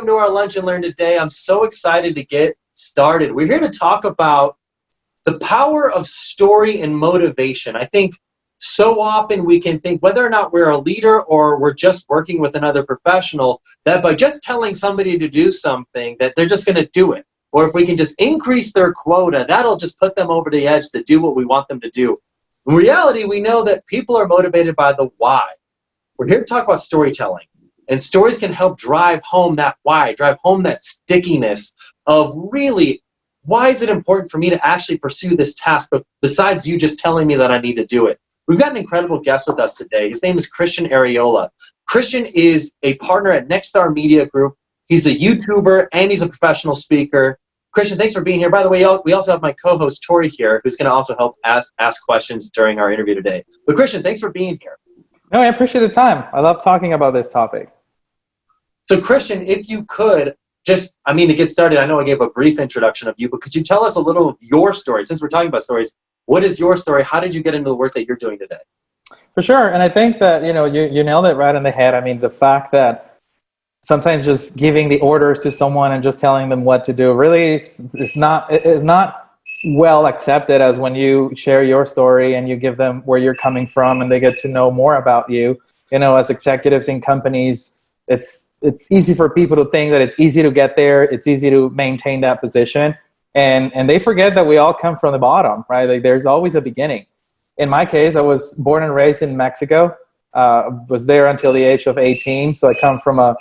welcome to our Lunch and Learn today. I'm so excited to get started. We're here to talk about the power of story and motivation. I think so often we can think, whether or not we're a leader or we're just working with another professional, that by just telling somebody to do something, that they're just going to do it. Or if we can just increase their quota, that'll just put them over the edge to do what we want them to do. In reality, we know that people are motivated by the why. We're here to talk about storytelling. And stories can help drive home that why, drive home that stickiness of really, why is it important for me to actually pursue this task, but besides you just telling me that I need to do it? We've got an incredible guest with us today. His name is Christian Arriola. Christian is a partner at Nexstar Media Group. He's a YouTuber and he's a professional speaker. Christian, thanks for being here. By the way, we also have my co-host Tori here, who's going to also help ask questions during our interview today. But Christian, thanks for being here. No, I appreciate the time. I love talking about this topic. So Christian, if you could just, to get started, I know I gave a brief introduction of you, but could you tell us a little of your story? Since we're talking about stories, what is your story? How did you get into the work that you're doing today? For sure. And I think that, you nailed it right on the head. The fact that sometimes just giving the orders to someone and just telling them what to do really is not well accepted as when you share your story and you give them where you're coming from and they get to know more about you. As executives in companies, it's easy for people to think that it's easy to get there, it's easy to maintain that position, and they forget that we all come from the bottom, right? Like there's always a beginning. In my case, I was born and raised in Mexico, was there until the age of 18, so I come from a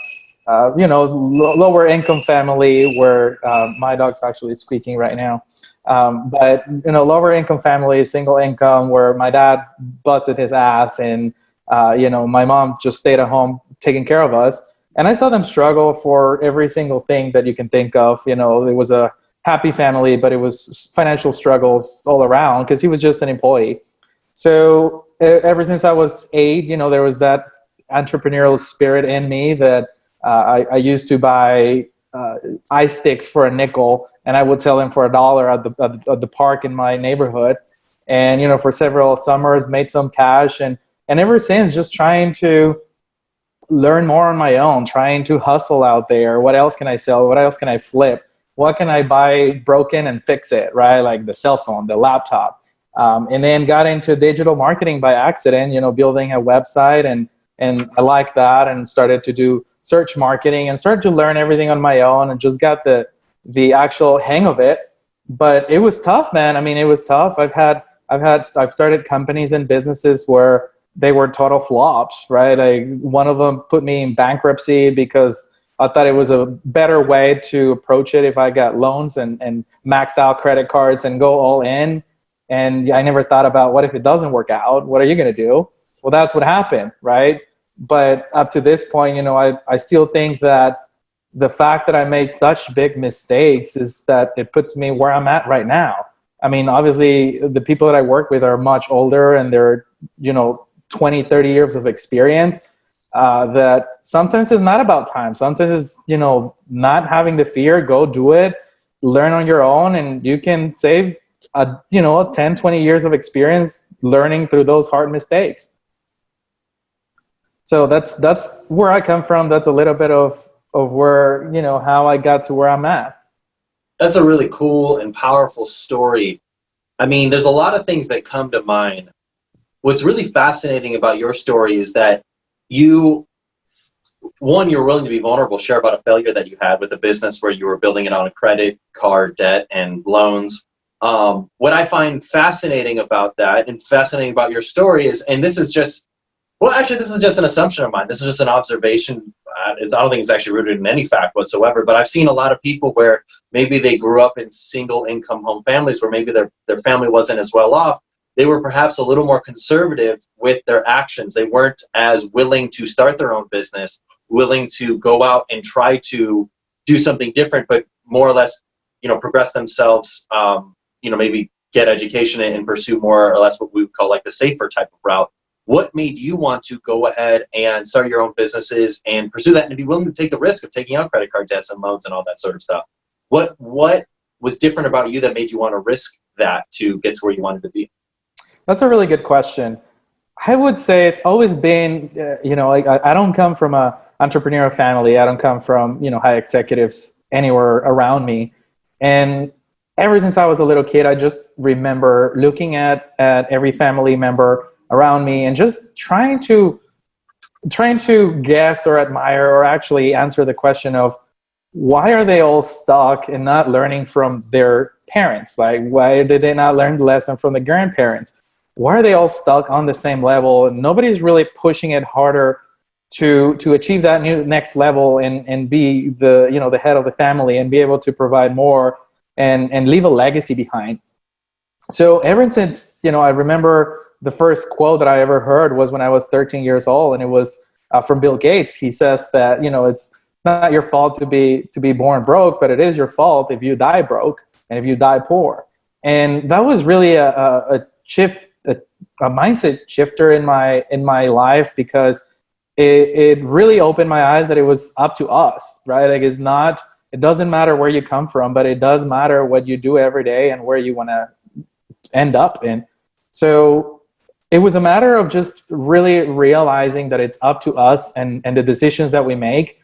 lower income family where my dog's actually squeaking right now. But lower income family, single income, where my dad busted his ass and my mom just stayed at home taking care of us. And I saw them struggle for every single thing that you can think of. It was a happy family, but it was financial struggles all around because he was just an employee. So ever since I was 8, there was that entrepreneurial spirit in me that I used to buy ice sticks for a nickel, and I would sell them for $1 at the park in my neighborhood. And for several summers, made some cash, and ever since, just trying to learn more on my own, trying to hustle out there. What else can I sell? What else can I flip? What can I buy broken and fix it, right? Like the cell phone, the laptop. And then got into digital marketing by accident, building a website, and I liked that and started to do search marketing and started to learn everything on my own and just got the actual hang of it. But it was tough, man. It was tough. I've started companies and businesses where they were total flops, right? One of them put me in bankruptcy because I thought it was a better way to approach it if I got loans and maxed out credit cards and go all in. And I never thought about, what if it doesn't work out? What are you going to do? Well, that's what happened, right? But up to this point, I still think that the fact that I made such big mistakes is that it puts me where I'm at right now. Obviously, the people that I work with are much older and they're, 20, 30 years of experience, that sometimes it's not about time. Sometimes it's, not having the fear, go do it, learn on your own, and you can save, 10, 20 years of experience learning through those hard mistakes. So that's where I come from. That's a little bit of where, how I got to where I'm at. That's a really cool and powerful story. There's a lot of things that come to mind. What's really fascinating about your story is that you're willing to be vulnerable, share about a failure that you had with a business where you were building it on a credit card debt and loans. What I find fascinating about that and fascinating about your story is, and this is just an assumption of mine. This is just an observation. I don't think it's actually rooted in any fact whatsoever, but I've seen a lot of people where maybe they grew up in single income home families where maybe their family wasn't as well off. They were perhaps a little more conservative with their actions. They weren't as willing to start their own business, willing to go out and try to do something different, but more or less, progress themselves, maybe get education and pursue more or less what we would call like the safer type of route. What made you want to go ahead and start your own businesses and pursue that and be willing to take the risk of taking out credit card debts and loans and all that sort of stuff? What was different about you that made you want to risk that to get to where you wanted to be? That's a really good question. I would say it's always been, I don't come from a entrepreneurial family. I don't come from, high executives anywhere around me. And ever since I was a little kid, I just remember looking at every family member around me and just trying to guess or admire or actually answer the question of why are they all stuck and not learning from their parents? Like, why did they not learn the lesson from the grandparents? Why are they all stuck on the same level? Nobody's really pushing it harder to achieve that next level and be the head of the family and be able to provide more and leave a legacy behind. So ever since, I remember the first quote that I ever heard was when I was 13 years old, and it was from Bill Gates. He says that, it's not your fault to be born broke, but it is your fault if you die broke and if you die poor. And that was really a shift, a mindset shifter in my life, because it really opened my eyes that it was up to us, right? Like, it doesn't matter where you come from, but it does matter what you do every day and where you want to end up in. So it was a matter of just really realizing that it's up to us and the decisions that we make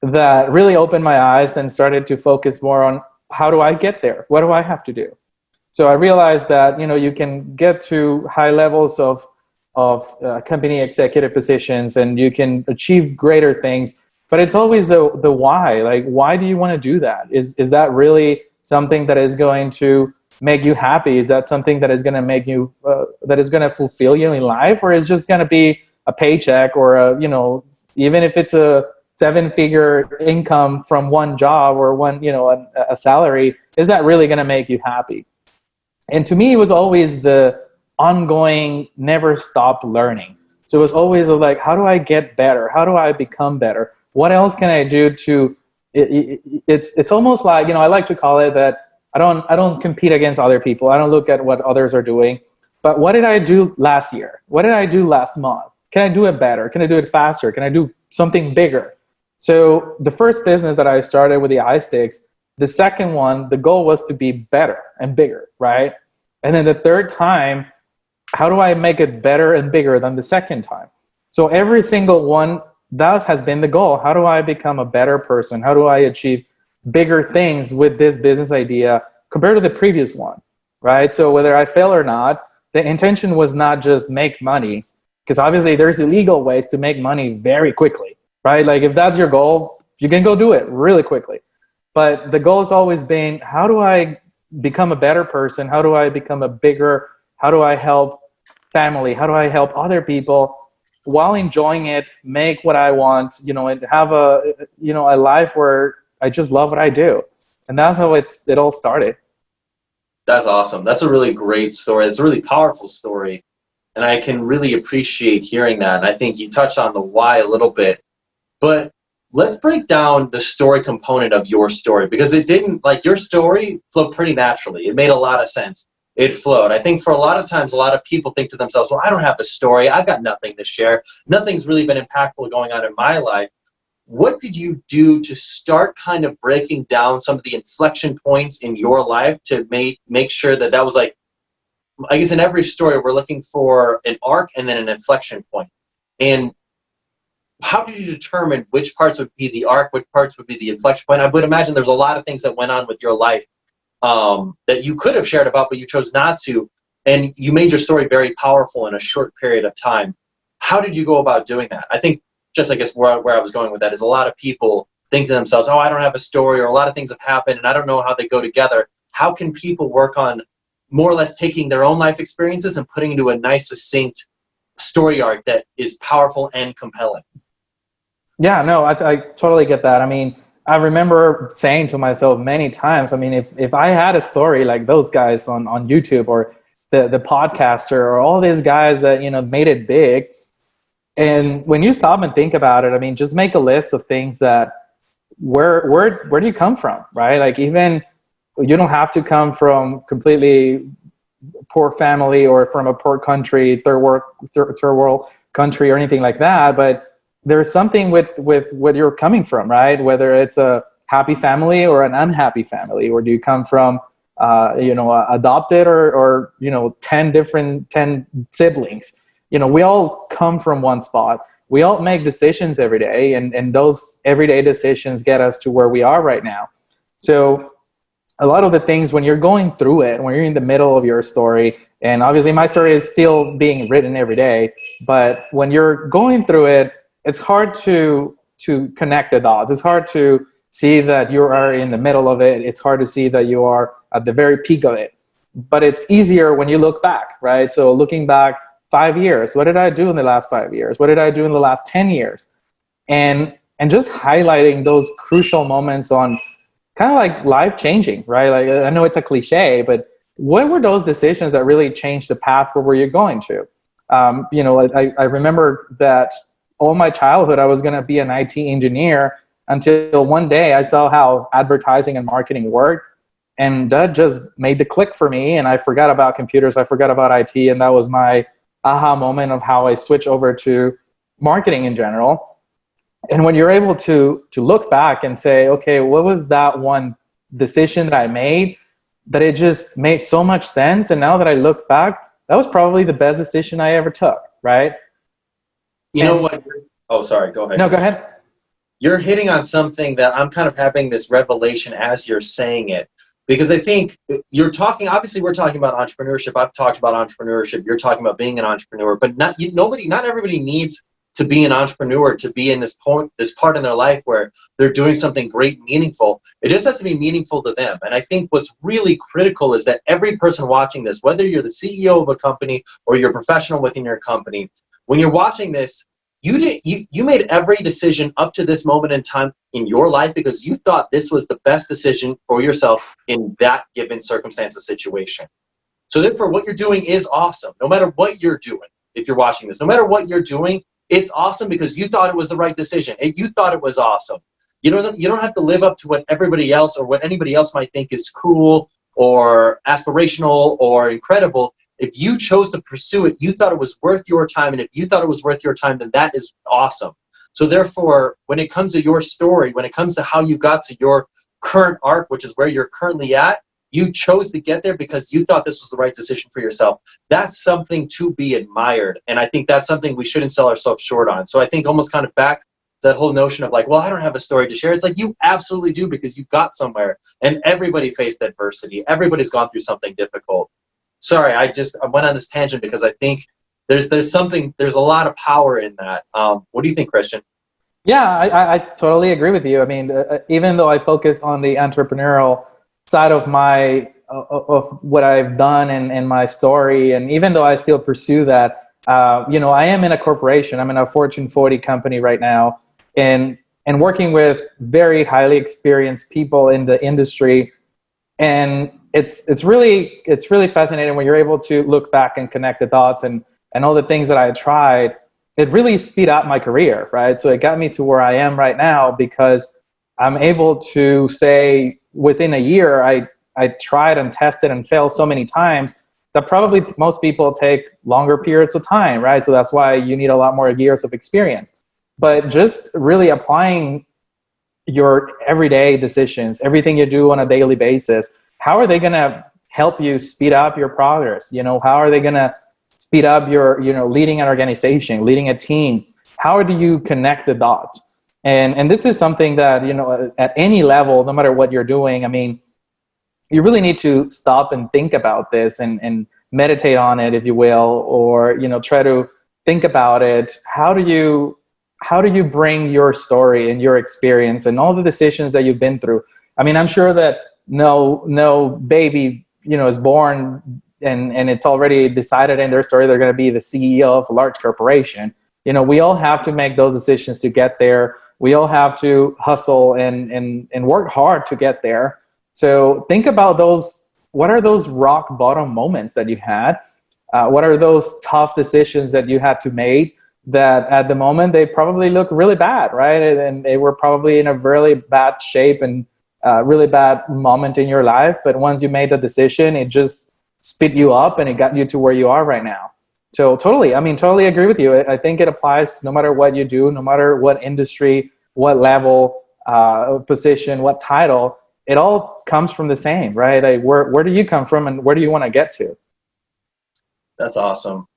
that really opened my eyes and started to focus more on, how do I get there? What do I have to do? So I realized that, you can get to high levels of company executive positions and you can achieve greater things, but it's always the why. Like, why do you want to do that? Is that really something that is going to make you happy? Is that something that is going to make you that is going to fulfill you in life, or is just going to be a paycheck, or even if it's a 7-figure income from one job or one a salary, is that really going to make you happy? And to me, it was always the ongoing, never stop learning. So it was always like, how do I get better? How do I become better? What else can I do to? It's almost like, I like to call it that I don't compete against other people. I don't look at what others are doing, but what did I do last year? What did I do last month? Can I do it better? Can I do it faster? Can I do something bigger? So the first business that I started with the eye sticks, the second one, the goal was to be better and bigger, right? And then the third time, how do I make it better and bigger than the second time? So every single one, that has been the goal. How do I become a better person? How do I achieve bigger things with this business idea compared to the previous one, right? So whether I fail or not, the intention was not just make money, because obviously there's illegal ways to make money very quickly, right? Like, if that's your goal, you can go do it really quickly. But the goal has always been, how do I become a better person? How do I become how do I help family? How do I help other people while enjoying it, make what I want, and have a life where I just love what I do. And that's how it all started. That's awesome. That's a really great story. It's a really powerful story. And I can really appreciate hearing that. And I think you touched on the why a little bit. But let's break down the story component of your story, because it didn't, like, your story flowed pretty naturally. It made a lot of sense. It flowed. I think for a lot of times, a lot of people think to themselves, well, I don't have a story. I've got nothing to share. Nothing's really been impactful going on in my life. What did you do to start kind of breaking down some of the inflection points in your life to make sure that was, like, I guess in every story we're looking for an arc and then an inflection point. And how did you determine which parts would be the arc, which parts would be the inflection point? I would imagine there's a lot of things that went on with your life that you could have shared about, but you chose not to. And you made your story very powerful in a short period of time. How did you go about doing that? I think, just I guess where I was going with that is, a lot of people think to themselves, oh, I don't have a story, or a lot of things have happened and I don't know how they go together. How can people work on more or less taking their own life experiences and putting into a nice, succinct story arc that is powerful and compelling? Yeah, no, I totally get that. I mean, I remember saying to myself many times, I mean, if I had a story like those guys on YouTube, or the podcaster, or all these guys that, made it big. And when you stop and think about it, I mean, just make a list of things that, where do you come from, right? Like, even you don't have to come from completely poor family or from a poor country, third world country or anything like that. But there's something with where you're coming from, right? Whether it's a happy family or an unhappy family, or do you come from, adopted or 10 siblings? We all come from one spot. we all make decisions every day, and those everyday decisions get us to where we are right now. So a lot of the things, when you're going through it, when you're in the middle of your story, and obviously my story is still being written every day, but when you're going through it, it's hard to connect the dots. It's hard to see that you are in the middle of it. It's hard to see that you are at the very peak of it. But it's easier when you look back, right? So looking back 5 years, what did I do in the last 5 years? What did I do in the last 10 years? And just highlighting those crucial moments on kind of like life changing, right? Like, I know it's a cliche, but what were those decisions that really changed the path where you're going to? I remember that all my childhood, I was going to be an IT engineer until one day I saw how advertising and marketing worked. And that just made the click for me. And I forgot about computers. I forgot about IT. And that was my aha moment of how I switched over to marketing in general. And when you're able to look back and say, okay, what was that one decision that I made that it just made so much sense? And now that I look back, that was probably the best decision I ever took, right? You know what? Oh, sorry. Go ahead. No, go ahead. You're hitting on something that I'm kind of having this revelation as you're saying it. Because I think you're talking, obviously we're talking about entrepreneurship. I've talked about entrepreneurship. You're talking about being an entrepreneur, but not everybody needs to be an entrepreneur to be in this part in their life where they're doing something great and meaningful. It just has to be meaningful to them. And I think what's really critical is that every person watching this, whether you're the CEO of a company or you're a professional within your company, when you're watching this, you made every decision up to this moment in time in your life because you thought this was the best decision for yourself in that given circumstance or situation. So therefore, what you're doing is awesome. No matter what you're doing, if you're watching this, no matter what you're doing, it's awesome because you thought it was the right decision. You thought it was awesome. You don't have to live up to what everybody else or what anybody else might think is cool or aspirational or incredible. If you chose to pursue it, you thought it was worth your time. And if you thought it was worth your time, then that is awesome. So therefore, when it comes to your story, when it comes to how you got to your current arc, which is where you're currently at, you chose to get there because you thought this was the right decision for yourself. That's something to be admired. And I think that's something we shouldn't sell ourselves short on. So I think almost kind of back to that whole notion of like, well, I don't have a story to share. It's like you absolutely do because you got somewhere and everybody faced adversity. Everybody's gone through something difficult. Sorry, I went on this tangent because I think there's a lot of power in that. What do you think, Christian? Yeah, I totally agree with you. I mean, even though I focus on the entrepreneurial side of of what I've done and my story, and even though I still pursue that, I am in a corporation. I'm in a Fortune 40 company right now, and working with very highly experienced people in the industry, and it's really fascinating when you're able to look back and connect the dots and all the things that I tried. It really speed up my career, right? So it got me to where I am right now because I'm able to say within a year, I tried and tested and failed so many times that probably most people take longer periods of time, right? So that's why you need a lot more years of experience. But just really applying your everyday decisions, everything you do on a daily basis, how are they going to help you speed up your progress? How are they going to speed up your, leading an organization, leading a team? How do you connect the dots? And this is something that, at any level, no matter what you're doing, I mean, you really need to stop and think about this and meditate on it, if you will, or, try to think about it. How do you bring your story and your experience and all the decisions that you've been through? I mean, I'm sure that no baby, is born and it's already decided in their story they're going to be the CEO of a large corporation. We all have to make those decisions to get there. We all have to hustle and work hard to get there. So think about those. What are those rock bottom moments that you had? What are those tough decisions that you had to make that at the moment they probably look really bad, right? And they were probably in a really bad shape and really bad moment in your life. But once you made the decision, it just spit you up and it got you to where you are right now. So totally agree with you. I think it applies no matter what you do, no matter what industry, what level, position, what title, it all comes from the same, right? Like where do you come from and where do you want to get to? That's awesome.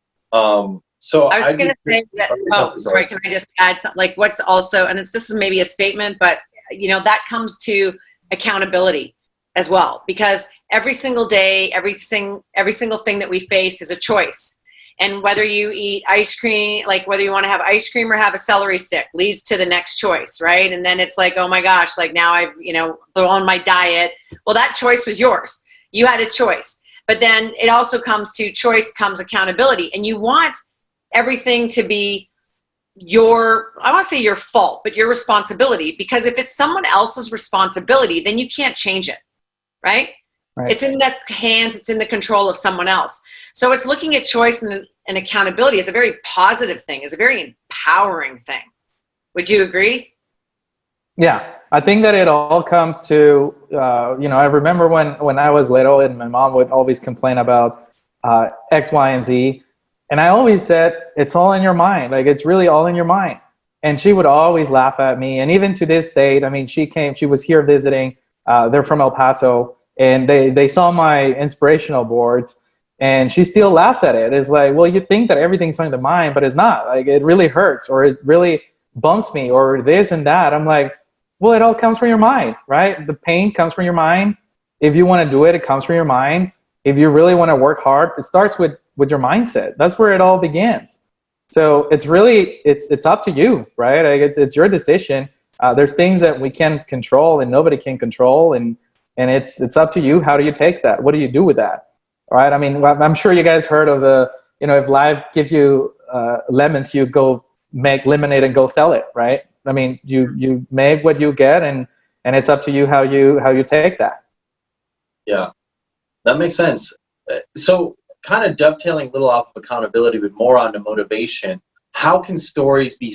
So I was I going do. to say that, oh, sorry, can I just add something? Like what's also, and this is maybe a statement, but that comes to accountability as well, because every single day, every single thing that we face is a choice. And whether you eat ice cream, like whether you want to have ice cream or have a celery stick leads to the next choice, right? And then it's like, oh my gosh, like now I've, blown my diet. Well, that choice was yours. You had a choice. But then it also comes to choice comes accountability. And you want everything to be I want to say your fault, but your responsibility, because if it's someone else's responsibility, then you can't change it, right? It's in the hands, it's in the control of someone else. So it's looking at choice and accountability as a very positive thing, as a very empowering thing. Would you agree? Yeah, I think that it all comes to, I remember when I was little and my mom would always complain about X, Y, and Z. And I always said, it's all in your mind. Like, it's really all in your mind. And she would always laugh at me. And even to this date, I mean, she was here visiting. They're from El Paso. And they saw my inspirational boards. And she still laughs at it. It's like, well, you think that everything's in the mind, but it's not. Like, it really hurts, or it really bumps me, or this and that. I'm like, well, it all comes from your mind, right? The pain comes from your mind. If you want to do it, it comes from your mind. If you really want to work hard, it starts with your mindset. That's where it all begins. So it's really, it's up to you, right? Like it's your decision. There's things that we can control and nobody can control. And it's up to you. How do you take that? What do you do with that? All right. I mean, I'm sure you guys heard of if life gives you lemons, you go make lemonade and go sell it, right? I mean, you make what you get, and it's up to you how you take that. Yeah, that makes sense. So kind of dovetailing a little off of accountability, but more onto motivation. How can stories be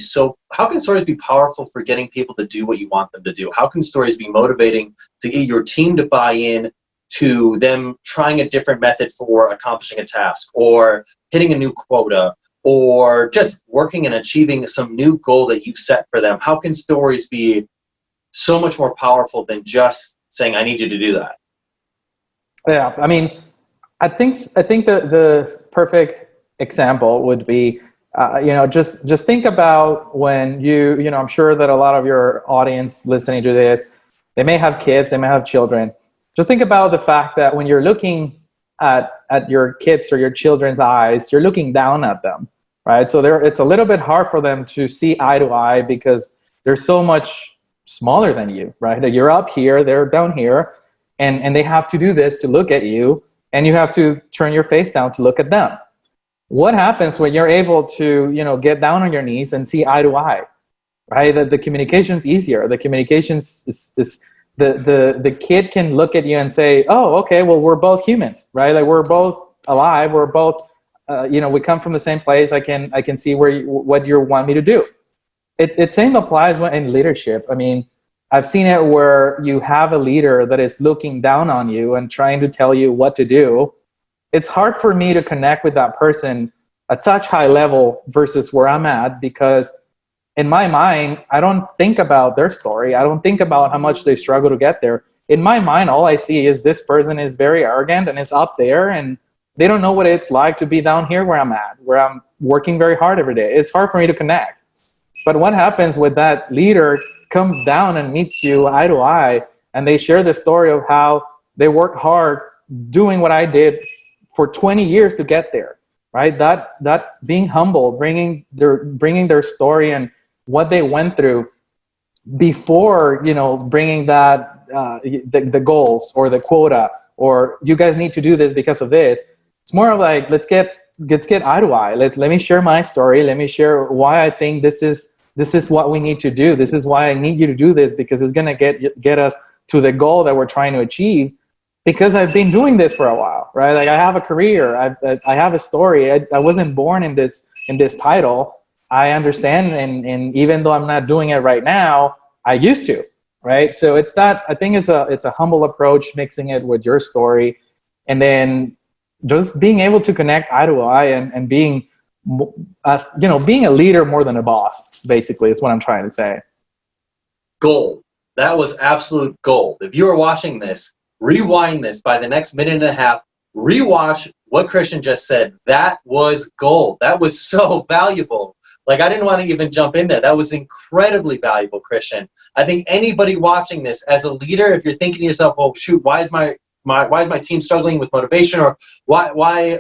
powerful for getting people to do what you want them to do? How can stories be motivating to get your team to buy in to them trying a different method for accomplishing a task, or hitting a new quota, or just working and achieving some new goal that you've set for them? How can stories be so much more powerful than just saying, I need you to do that? Yeah, I mean, I think the perfect example would be, just think about when I'm sure that a lot of your audience listening to this, they may have kids, they may have children. Just think about the fact that when you're looking at your kids or your children's eyes, you're looking down at them, right? So it's a little bit hard for them to see eye to eye because they're so much smaller than you, right? You're up here, they're down here, and they have to do this to look at you, and you have to turn your face down to look at them. What happens when you're able to, get down on your knees and see eye to eye, right? The communication's easier. The communications is the kid can look at you and say, oh, okay, well, we're both humans, right? Like, we're both alive. We're both, we come from the same place. I can see what you want me to do. It same applies in leadership. I mean, I've seen it where you have a leader that is looking down on you and trying to tell you what to do. It's hard for me to connect with that person at such high level versus where I'm at, because in my mind, I don't think about their story. I don't think about how much they struggle to get there. In my mind, all I see is this person is very arrogant and is up there, and they don't know what it's like to be down here where I'm at, where I'm working very hard every day. It's hard for me to connect. But what happens with that leader comes down and meets you eye to eye, and they share the story of how they worked hard doing what I did for 20 years to get there, right? That being humble, bringing their story and what they went through before, bringing that the goals or the quota, or you guys need to do this because of this. It's more of like, let's get eye to eye. Let me share my story. Let me share why I think this is what we need to do. This is why I need you to do this, because it's going to get us to the goal that we're trying to achieve. Because I've been doing this for a while, right? Like, I have a career, I have a story. I wasn't born in this title. I understand, and even though I'm not doing it right now, I used to, right? So it's that, I think it's a humble approach, mixing it with your story, and then just being able to connect eye to eye, and being, being a leader more than a boss, basically, is what I'm trying to say. Gold. That was absolute gold. If you are watching this, rewind this by the next minute and a half, rewatch what Christian just said, that was gold. That was so valuable. Like, I didn't want to even jump in there. That was incredibly valuable, Christian. I think anybody watching this as a leader, if you're thinking to yourself, oh shoot, why is my team struggling with motivation, or why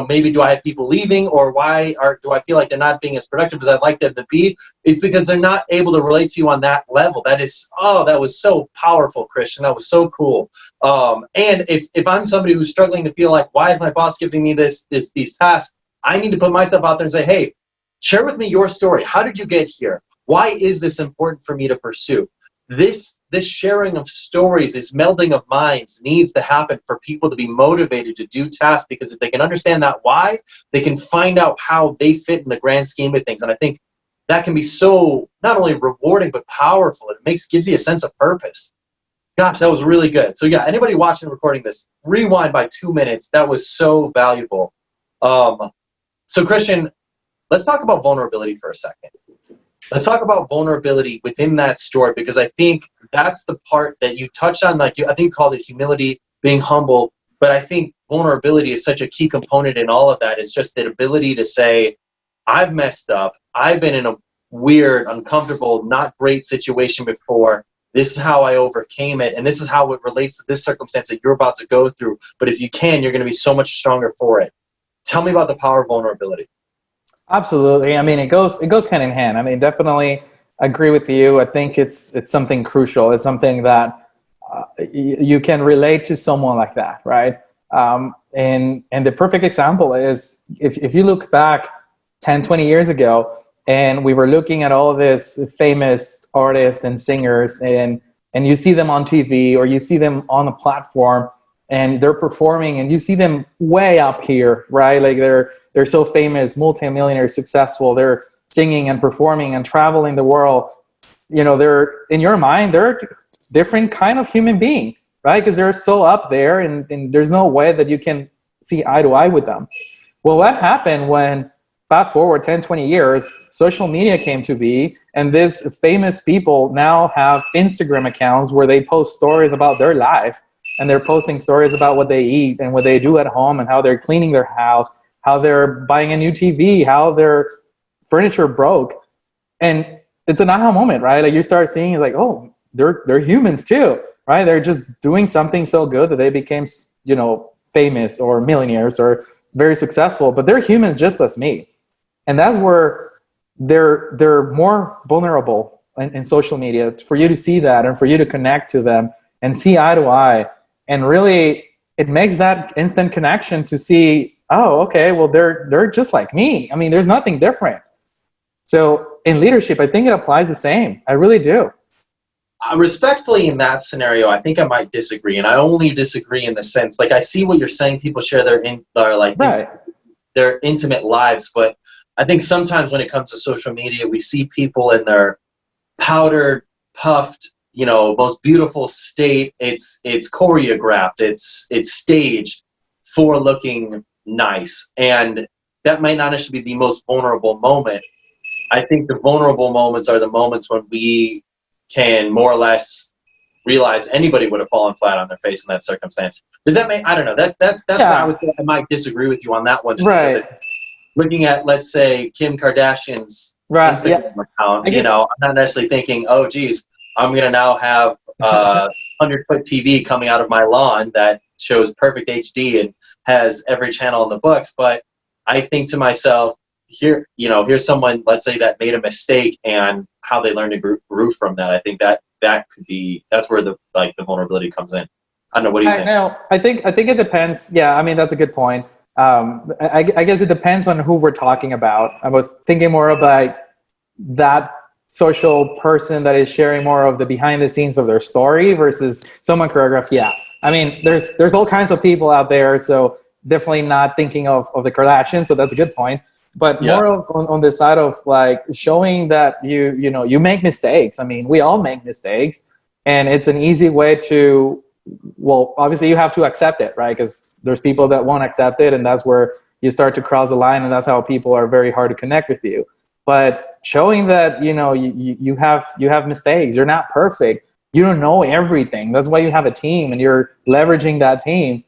maybe do I have people leaving, or do I feel like they're not being as productive as I'd like them to be? It's because they're not able to relate to you on that level. That was so powerful, Christian. That was so cool. And if I'm somebody who's struggling to feel like, why is my boss giving me these tasks? I need to put myself out there and say, hey, share with me your story. How did you get here? Why is this important for me to pursue? This sharing of stories, this melding of minds needs to happen for people to be motivated to do tasks, because if they can understand that why, they can find out how they fit in the grand scheme of things. And I think that can be so not only rewarding, but powerful. It gives you a sense of purpose. Gosh, that was really good. So yeah, anybody watching and recording this, rewind by 2 minutes. That was so valuable. So Christian, let's talk about vulnerability for a second. Let's talk about vulnerability within that story, because I think that's the part that you touched on. I think you called it humility, being humble, but I think vulnerability is such a key component in all of that. It's just the ability to say, I've messed up. I've been in a weird, uncomfortable, not great situation before. This is how I overcame it, and this is how it relates to this circumstance that you're about to go through. But if you can, you're going to be so much stronger for it. Tell me about the power of vulnerability. Absolutely. I mean, it goes hand in hand. I mean, definitely agree with you. I think it's something crucial. It's something that you can relate to someone like that, right? And the perfect example is if you look back 10, 20 years ago, and we were looking at all this famous artists and singers, and you see them on TV, or you see them on a platform, and they're performing, and you see them way up here, right? Like they're so famous, multimillionaires, successful. They're singing and performing and traveling the world. They're, in your mind, they're a different kind of human being, right? Because they're so up there, and there's no way that you can see eye to eye with them. Well, what happened when, fast forward 10, 20 years, social media came to be, and these famous people now have Instagram accounts where they post stories about their life, and they're posting stories about what they eat and what they do at home, and how they're cleaning their house, how they're buying a new TV, how their furniture broke. And it's an aha moment, right? Like, you start seeing, like, oh, they're humans too, right? They're just doing something so good that they became, famous or millionaires or very successful, but they're humans just as me. And that's where they're more vulnerable in social media, for you to see that and for you to connect to them and see eye to eye. And really, it makes that instant connection to see, oh, okay, well, they're just like me. I mean, there's nothing different. So in leadership, I think it applies the same. I really do. Respectfully, in that scenario, I think I might disagree. And I only disagree in the sense, like, I see what you're saying. People share their intimate lives. But I think sometimes when it comes to social media, we see people in their powdered, puffed, most beautiful state. It's choreographed. It's staged for looking nice, and that might not actually be the most vulnerable moment. I think the vulnerable moments are the moments when we can more or less realize anybody would have fallen flat on their face in that circumstance. Does that make, I don't know, that's Yeah. why I would say I might disagree with you on that one, just Right. because looking at, let's say, Kim Kardashian's Right. Instagram account, I guess, I'm not necessarily thinking, oh geez, I'm gonna now have 100-foot TV coming out of my lawn that shows perfect HD and has every channel in the books. But I think to myself, here's someone, let's say, that made a mistake, and how they learned to grow from that. I think that's where the vulnerability comes in. I don't know. What do you think? No, I think it depends. Yeah, I mean, that's a good point. I guess it depends on who we're talking about. I was thinking more about that social person that is sharing more of the behind the scenes of their story versus someone choreographed. Yeah, I mean, there's all kinds of people out there, so definitely not thinking of the Kardashians. So that's a good point. But Yeah. more on the side of, like, showing that you make mistakes. I mean, we all make mistakes, and it's an easy way to, well, obviously you have to accept it, right? Because there's people that won't accept it, and that's where you start to cross the line, and that's how people are very hard to connect with you. But showing that you have mistakes, you're not perfect, you don't know everything. That's why you have a team, and you're leveraging that team.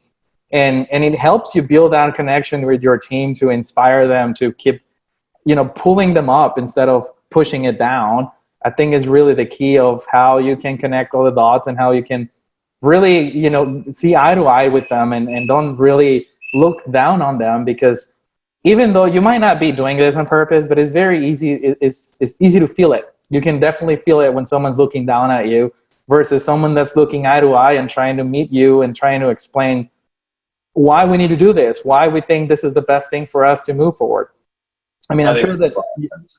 and it helps you build that connection with your team to inspire them to keep, pulling them up instead of pushing it down. I think is really the key of how you can connect all the dots and how you can really, see eye to eye with them and don't really look down on them, because even though you might not be doing this on purpose, but it's very easy. It's easy to feel it. You can definitely feel it when someone's looking down at you versus someone that's looking eye to eye and trying to meet you and trying to explain why we need to do this, why we think this is the best thing for us to move forward. I mean, I'm sure that,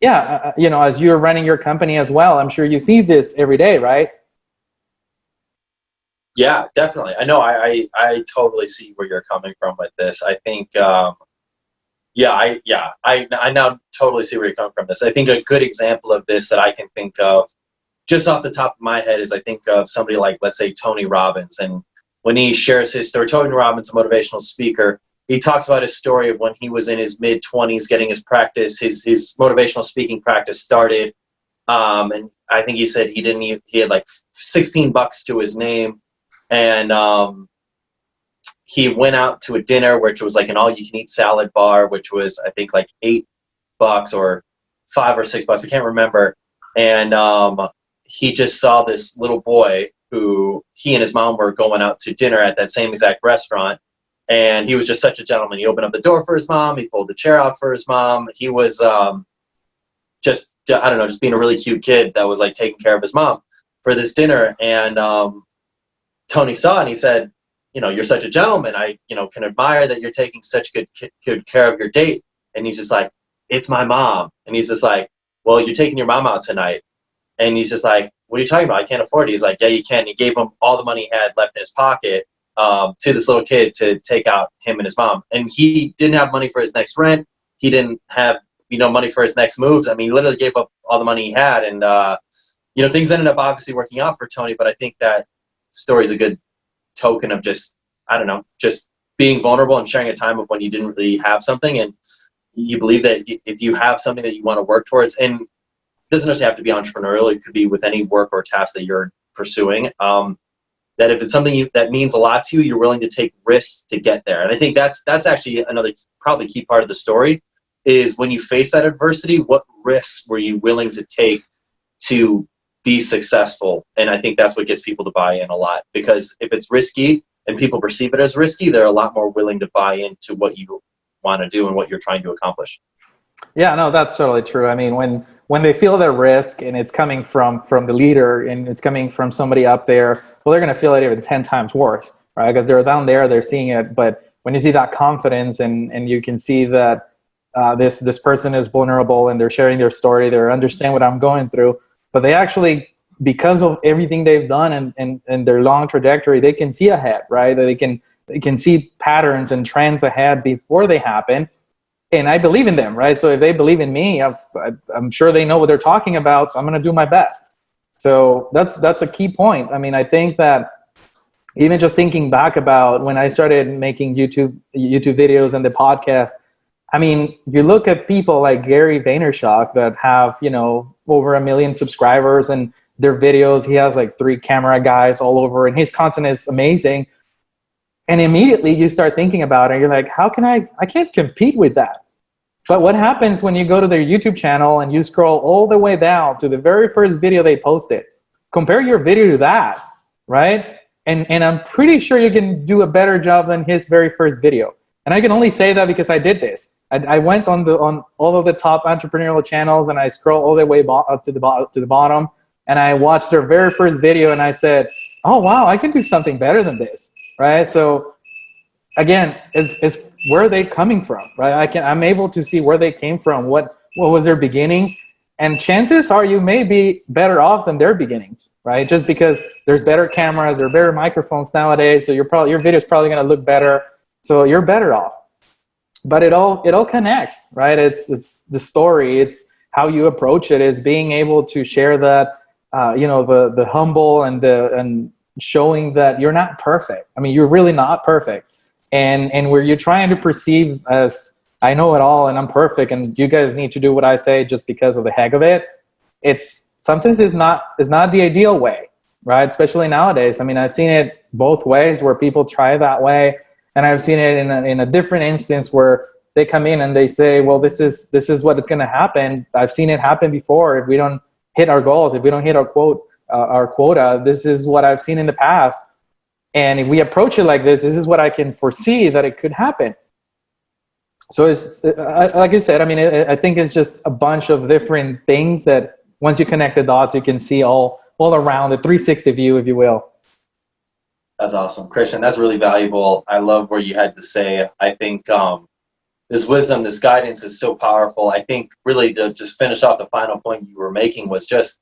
yeah, as you're running your company as well, I'm sure you see this every day, right? Yeah, definitely. I know. I totally see where you're coming from with this. I think, I now totally see where you're coming from this. I think a good example of this that I can think of just off the top of my head is I think of somebody like, let's say, Tony Robbins. And when he shares his story, Tony Robbins, a motivational speaker, he talks about his story of when he was in his mid-20s getting his practice, his motivational speaking practice started. And I think he said he had like $16 to his name. And he went out to a dinner, which was like an all-you-can-eat salad bar, which was, I think, like $8 or $5 or $6. I can't remember. And he just saw this little boy who he and his mom were going out to dinner at that same exact restaurant. And he was just such a gentleman. He opened up the door for his mom. He pulled the chair out for his mom. He was just being a really cute kid that was like taking care of his mom for this dinner. And Tony saw it and he said, you're such a gentleman. I, can admire that you're taking such good care of your date. And he's just like, it's my mom. And he's just like, well, you're taking your mom out tonight. And he's just like, what are you talking about? I can't afford it. He's like, yeah, you can. He gave him all the money he had left in his pocket to this little kid to take out him and his mom. And he didn't have money for his next rent. He didn't have, money for his next moves. I mean, he literally gave up all the money he had. And, things ended up obviously working out for Tony. But I think that story is a good token of just being vulnerable and sharing a time of when you didn't really have something. And you believe that if you have something that you want to work towards, and it doesn't necessarily have to be entrepreneurial, it could be with any work or task that you're pursuing, that if it's something that means a lot to you, you're willing to take risks to get there. And I think that's actually another probably key part of the story is when you face that adversity, what risks were you willing to take to be successful? And I think that's what gets people to buy in a lot, because if it's risky and people perceive it as risky, they're a lot more willing to buy into what you want to do and what you're trying to accomplish. Yeah, no, that's totally true. I mean, when they feel the risk and it's coming from the leader and it's coming from somebody up there, well, they're going to feel it even 10 times worse, right? Because they're down there, they're seeing it. But when you see that confidence and you can see that this person is vulnerable and they're sharing their story, they understand what I'm going through, but they actually, because of everything they've done and their long trajectory, they can see ahead, right? They can see patterns and trends ahead before they happen. And I believe in them, right? So if they believe in me, I'm sure they know what they're talking about. So I'm going to do my best. So that's a key point. I mean, I think that even just thinking back about when I started making YouTube videos and the podcast, I mean, you look at people like Gary Vaynerchuk that have, over 1 million subscribers, and their videos, he has like 3 camera guys all over, and his content is amazing. And immediately you start thinking about it, you're like, how can I can't compete with that. But what happens when you go to their YouTube channel and you scroll all the way down to the very first video they posted? Compare your video to that, right? And I'm pretty sure you can do a better job than his very first video. And I can only say that because I did this. I went on all of the top entrepreneurial channels and I scroll all the way up to the bottom, and I watched their very first video and I said, oh wow, I can do something better than this. Right. So again, is where are they coming from? Right. I'm able to see where they came from. What was their beginning? And chances are you may be better off than their beginnings, right? Just because there's better cameras, there are better microphones nowadays. So your video is probably going to look better. So you're better off. But it all connects, right? It's the story. It's how you approach it, is being able to share that, the humble and showing that you're not perfect. I mean, you're really not perfect. And where you're trying to perceive as, I know it all and I'm perfect and you guys need to do what I say just because of the heck of it, it's sometimes is not the ideal way, right? Especially nowadays. I mean, I've seen it both ways where people try that way and I've seen it in a different instance where they come in and they say, well, this is what is going to happen. I've seen it happen before. If we don't hit our goals, if we don't hit our quota, this is what I've seen in the past. And if we approach it like this is what I can foresee that it could happen. So it's like I said, I mean, I think it's just a bunch of different things that once you connect the dots, you can see all around the 360 view, if you will. That's awesome. Christian, that's really valuable. I love where you had to say. I think this wisdom, this guidance is so powerful. I think really to just finish off the final point you were making was just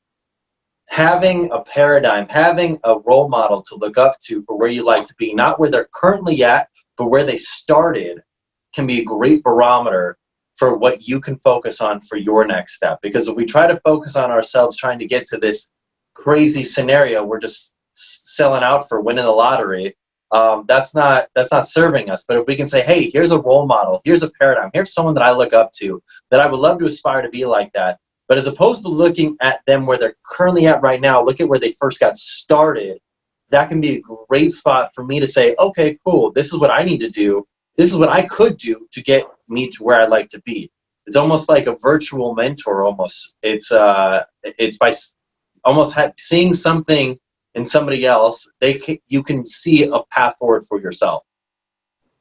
having a paradigm, having a role model to look up to for where you like to be, not where they're currently at, but where they started, can be a great barometer for what you can focus on for your next step. Because if we try to focus on ourselves trying to get to this crazy scenario, we're just selling out for winning the lottery. That's not serving us. But if we can say, hey, here's a role model, here's a paradigm, here's someone that I look up to, that I would love to aspire to be like that. But as opposed to looking at them where they're currently at right now, look at where they first got started. That can be a great spot for me to say, okay, cool, this is what I need to do. This is what I could do to get me to where I'd like to be. It's almost like a virtual mentor. Almost, it's by almost seeing something in somebody else. You can see a path forward for yourself.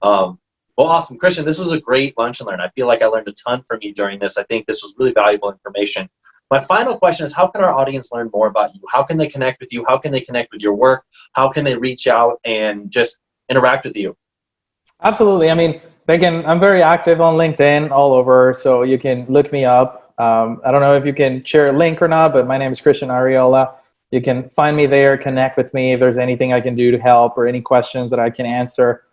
Well, awesome, Christian. This was a great lunch and learn. I feel like I learned a ton from you during this. I think this was really valuable information. My final question is, how can our audience learn more about you? How can they connect with you? How can they connect with your work? How can they reach out and just interact with you? Absolutely. I mean, again, I'm very active on LinkedIn all over, so you can look me up. I don't know if you can share a link or not, but my name is Christian Arriola. You can find me there, connect with me if there's anything I can do to help or any questions that I can answer.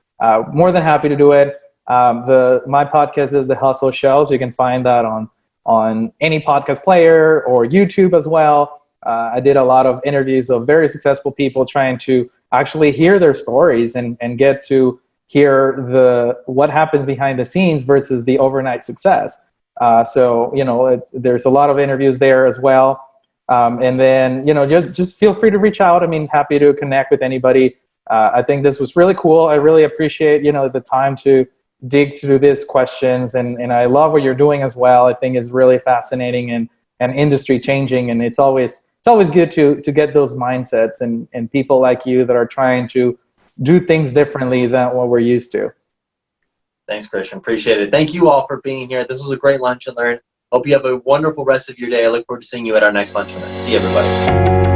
More than happy to do it. My podcast is The Hustle Show, so you can find that on any podcast player or YouTube as well. I did a lot of interviews of very successful people trying to actually hear their stories and get to hear what happens behind the scenes versus the overnight success. So, there's a lot of interviews there as well. And then, just feel free to reach out. I mean, happy to connect with anybody. I think this was really cool. I really appreciate, the time to dig through these questions. And I love what you're doing as well. I think it's really fascinating and industry changing. And it's always good to get those mindsets and people like you that are trying to do things differently than what we're used to. Thanks, Christian. Appreciate it. Thank you all for being here. This was a great lunch and learn. Hope you have a wonderful rest of your day. I look forward to seeing you at our next lunch and learn. See you, everybody.